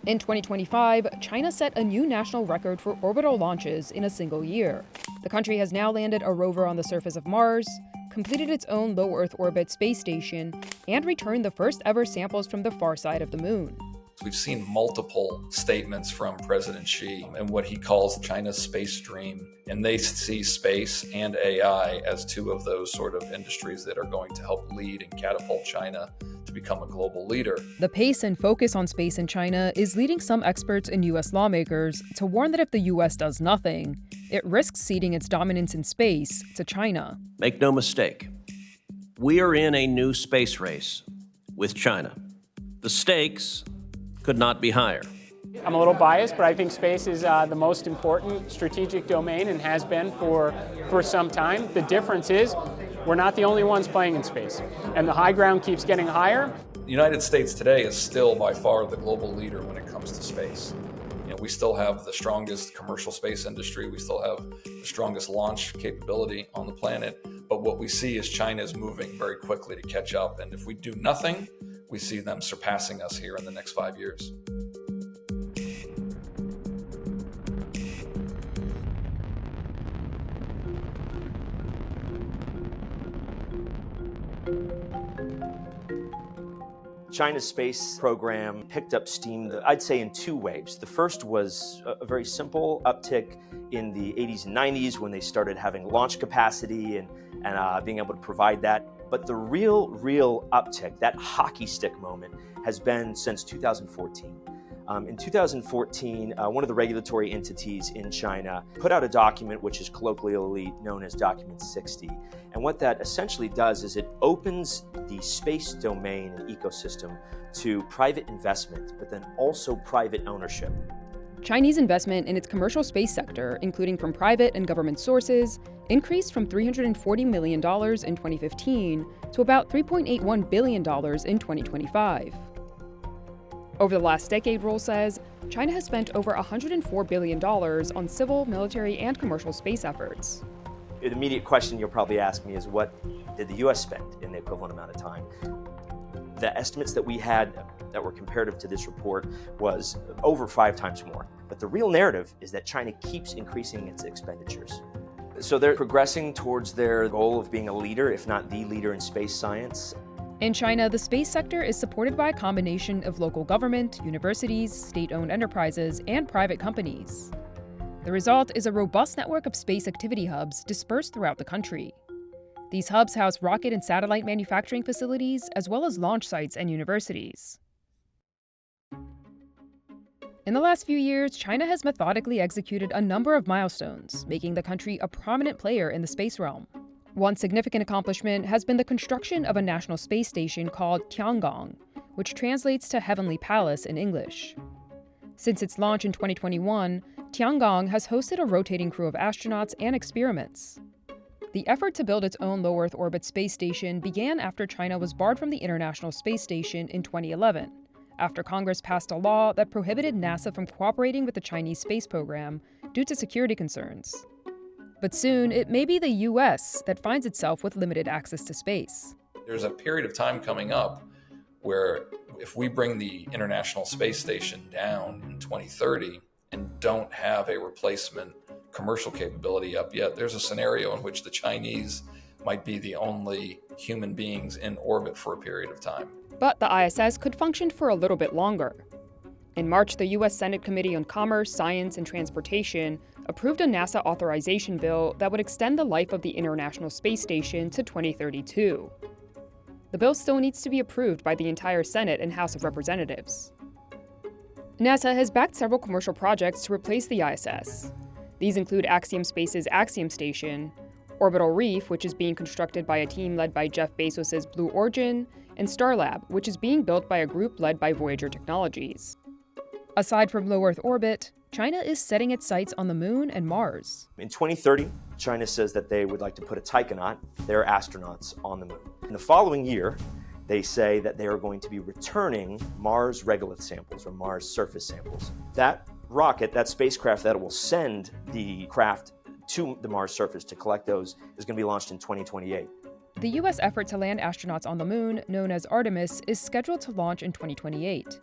In 2025, China set a new national record for orbital launches in a single year. The country has now landed a rover on the surface of Mars, completed its own low Earth orbit space station, and returned the first ever samples from the far side of the moon. We've seen multiple statements from President Xi and what he calls China's space dream, and they see space and AI as two of those sort of industries that are going to help lead and catapult China to become a global leader. The pace and focus on space in China is leading some experts and U.S. lawmakers to warn that if the U.S. does nothing, it risks ceding its dominance in space to China. Make no mistake, we are in a new space race with China. The stakes could not be higher. I'm a little biased, but I think space is the most important strategic domain and has been for some time. The difference is we're not the only ones playing in space, and the high ground keeps getting higher. The United States today is still by far the global leader when it comes to space. We still have the strongest commercial space industry. We still have the strongest launch capability on the planet. But what we see is China is moving very quickly to catch up. And if we do nothing, we see them surpassing us here in the next 5 years. China's space program picked up steam, I'd say, in two waves. The first was a very simple uptick in the 80s and 90s when they started having launch capacity and being able to provide that. But the real uptick, that hockey stick moment, has been since 2014. In 2014, one of the regulatory entities in China put out a document which is colloquially known as Document 60. And what that essentially does is it opens the space domain and ecosystem to private investment, but then also private ownership. Chinese investment in its commercial space sector, including from private and government sources, increased from $340 million in 2015 to about $3.81 billion in 2025. Over the last decade, Roll says, China has spent over $104 billion on civil, military, and commercial space efforts. The immediate question you'll probably ask me is, what did the U.S. spend in the equivalent amount of time? The estimates that we had that were comparative to this report was over 5 times more. But the real narrative is that China keeps increasing its expenditures. So they're progressing towards their goal of being a leader, if not the leader in space science. In China, the space sector is supported by a combination of local government, universities, state-owned enterprises, and private companies. The result is a robust network of space activity hubs dispersed throughout the country. These hubs house rocket and satellite manufacturing facilities, as well as launch sites and universities. In the last few years, China has methodically executed a number of milestones, making the country a prominent player in the space realm. One significant accomplishment has been the construction of a national space station called Tiangong, which translates to Heavenly Palace in English. Since its launch in 2021, Tiangong has hosted a rotating crew of astronauts and experiments. The effort to build its own low Earth orbit space station began after China was barred from the International Space Station in 2011, after Congress passed a law that prohibited NASA from cooperating with the Chinese space program due to security concerns. But soon, it may be the U.S. that finds itself with limited access to space. There's a period of time coming up where if we bring the International Space Station down in 2030 and don't have a replacement commercial capability up yet, there's a scenario in which the Chinese might be the only human beings in orbit for a period of time. But the ISS could function for a little bit longer. In March, the U.S. Senate Committee on Commerce, Science, and Transportation approved a NASA authorization bill that would extend the life of the International Space Station to 2032. The bill still needs to be approved by the entire Senate and House of Representatives. NASA has backed several commercial projects to replace the ISS. These include Axiom Space's Axiom Station, Orbital Reef, which is being constructed by a team led by Jeff Bezos's Blue Origin, and Starlab, which is being built by a group led by Voyager Technologies. Aside from low Earth orbit, China is setting its sights on the Moon and Mars. In 2030, China says that they would like to put a taikonaut, their astronauts, on the Moon. In the following year, they say that they are going to be returning Mars regolith samples, or Mars surface samples. That rocket, that spacecraft that will send the craft to the Mars surface to collect those, is going to be launched in 2028. The U.S. effort to land astronauts on the Moon, known as Artemis, is scheduled to launch in 2028.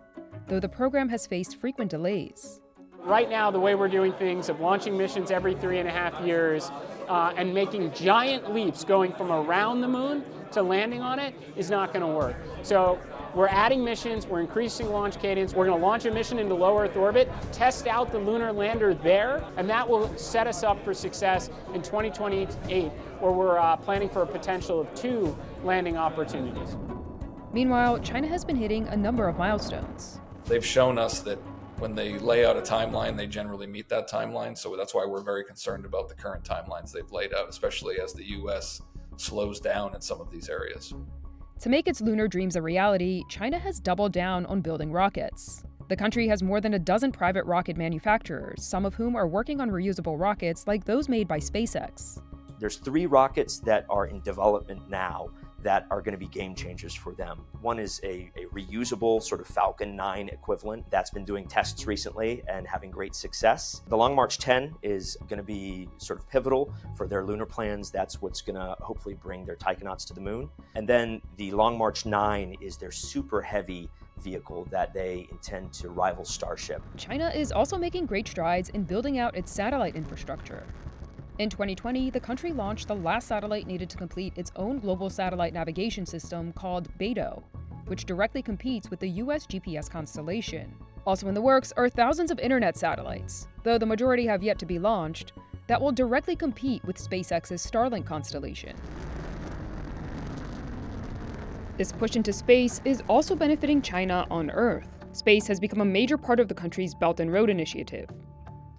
though the program has faced frequent delays. Right now, the way we're doing things of launching missions every 3.5 years and making giant leaps going from around the moon to landing on it is not going to work. So we're adding missions, we're increasing launch cadence, we're going to launch a mission into low Earth orbit, test out the lunar lander there, and that will set us up for success in 2028, where we're planning for a potential of 2 landing opportunities. Meanwhile, China has been hitting a number of milestones. They've shown us that when they lay out a timeline, they generally meet that timeline. So that's why we're very concerned about the current timelines they've laid out, especially as the U.S. slows down in some of these areas. To make its lunar dreams a reality, China has doubled down on building rockets. The country has more than a dozen private rocket manufacturers, some of whom are working on reusable rockets like those made by SpaceX. There's 3 rockets that are in development now that are going to be game changers for them. One is a reusable sort of Falcon 9 equivalent that's been doing tests recently and having great success. The Long March 10 is going to be sort of pivotal for their lunar plans. That's what's going to hopefully bring their taikonauts to the moon. And then the Long March 9 is their super heavy vehicle that they intend to rival Starship. China is also making great strides in building out its satellite infrastructure. In 2020, the country launched the last satellite needed to complete its own global satellite navigation system called BeiDou, which directly competes with the US GPS constellation. Also in the works are thousands of internet satellites, though the majority have yet to be launched, that will directly compete with SpaceX's Starlink constellation. This push into space is also benefiting China on Earth. Space has become a major part of the country's Belt and Road Initiative.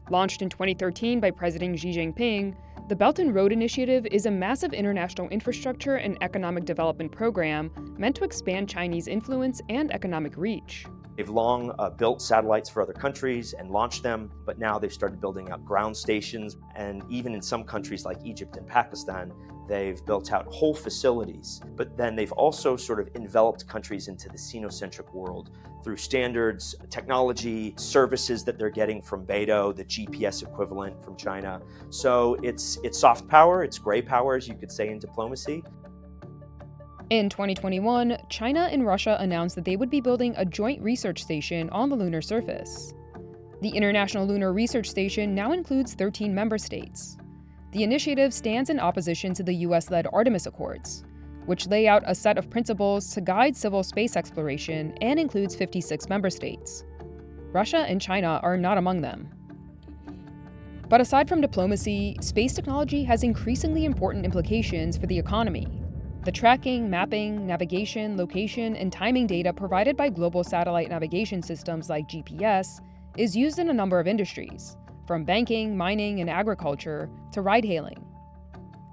Launched in 2013 by President Xi Jinping, the Belt and Road Initiative is a massive international infrastructure and economic development program meant to expand Chinese influence and economic reach. They've long built satellites for other countries and launched them, but now they've started building out ground stations. And even in some countries like Egypt and Pakistan, they've built out whole facilities. But then they've also sort of enveloped countries into the Sino-centric world through standards, technology, services that they're getting from BeiDou, the GPS equivalent from China. So it's soft power, it's gray power, as you could say in diplomacy. In 2021, China and Russia announced that they would be building a joint research station on the lunar surface. The International Lunar Research Station now includes 13 member states. The initiative stands in opposition to the US-led Artemis Accords, which lay out a set of principles to guide civil space exploration and includes 56 member states. Russia and China are not among them. But aside from diplomacy, space technology has increasingly important implications for the economy. The tracking, mapping, navigation, location, and timing data provided by global satellite navigation systems like GPS is used in a number of industries, from banking, mining, and agriculture to ride-hailing.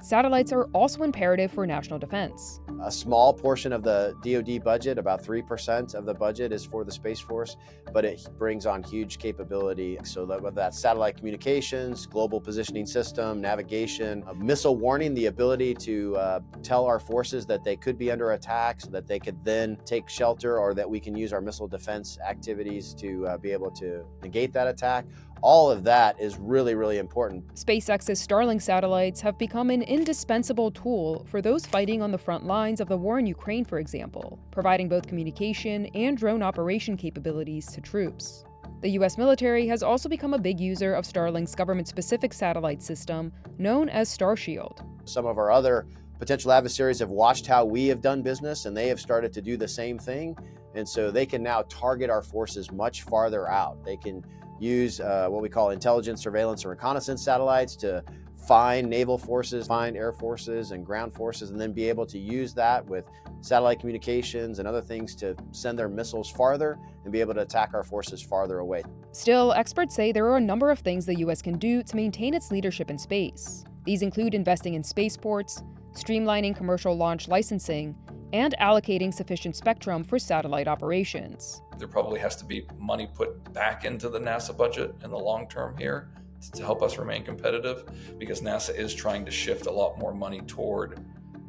Satellites are also imperative for national defense. A small portion of the DoD budget, about 3% of the budget, is for the Space Force, but it brings on huge capability. So whether that's satellite communications, global positioning system, navigation, missile warning, the ability to tell our forces that they could be under attack so that they could then take shelter, or that we can use our missile defense activities to be able to negate that attack. All of that is really, really important. SpaceX's Starlink satellites have become an indispensable tool for those fighting on the front lines of the war in Ukraine, for example, providing both communication and drone operation capabilities to troops. The US military has also become a big user of Starlink's government-specific satellite system, known as Starshield. Some of our other potential adversaries have watched how we have done business, and they have started to do the same thing. And so they can now target our forces much farther out. They can use what we call intelligence, surveillance, and reconnaissance satellites to find naval forces, find air forces and ground forces, and then be able to use that with satellite communications and other things to send their missiles farther and be able to attack our forces farther away. Still, experts say there are a number of things the US can do to maintain its leadership in space. These include investing in spaceports, streamlining commercial launch licensing, and allocating sufficient spectrum for satellite operations. There probably has to be money put back into the NASA budget in the long term here to help us remain competitive, because NASA is trying to shift a lot more money toward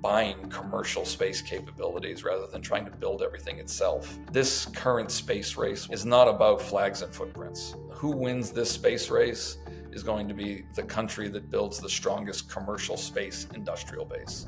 buying commercial space capabilities rather than trying to build everything itself. This current space race is not about flags and footprints. Who wins this space race is going to be the country that builds the strongest commercial space industrial base.